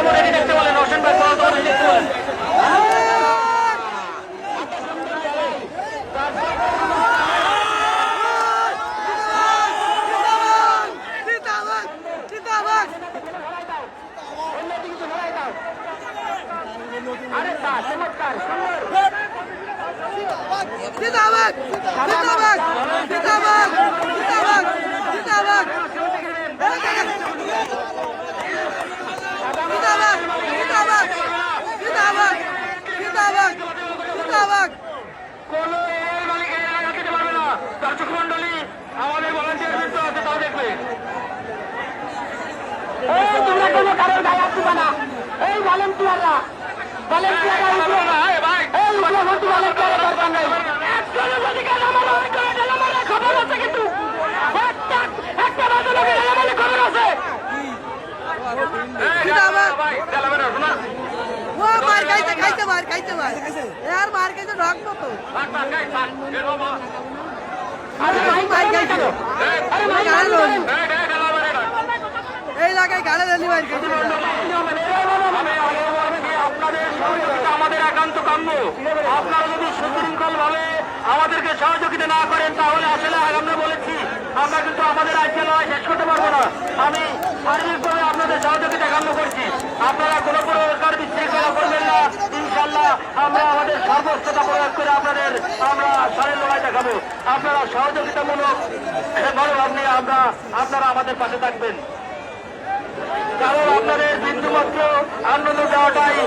ভাই রেডি দেখতে বলেন, রোশন ভাই রেডি দেখতে বলেন। দর্শক মন্ডলী আমাদের ভলান্টিয়ার কিন্তু আছে, তাও দেখবে। তোমরা কোনো কারোর গায়ে হাত দিবা না, এই ভলান্টিয়াররা খবর আছে কিন্তু একটা বাজে লোকের খবর আছে। এই লাগাই গাড়ি আমাদের একান্ত কাম্য। আপনারা যদি সুশৃঙ্খল ভাবে আমাদেরকে সহযোগিতা না করেন তাহলে আসলে আমরা বলেছি আমরা কিন্তু আমাদের রাজ্যে লড়াই শেষ করতে পারবো না। আমি শারীরিকভাবে আপনাদের সহযোগিতা কাম্য করছি। আপনারা কোনো প্রকার বিশৃঙ্খলা করবেন না। ইনশাল্লাহ আমরা আমাদের সর্বোচ্চতা প্রয়োগ করে আমরা সারের লড়াই দেখাবো। আপনারা সহযোগিতামূলক মনোভাব নিয়ে আপনারা আমাদের পাশে থাকবেন। কারণ আপনাদের বিন্দুমাত্র আনন্দ দেওয়াটাই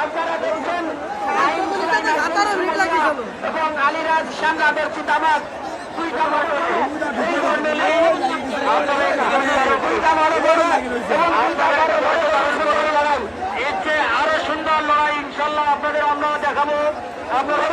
আপনারা দেখছেন এবং আলিরাজ সংগ্রামের চিতামাত এর চেয়ে আরো সুন্দর লড়াই ইনশাল্লাহ আপনাদের আমরা দেখাবো। আপনারা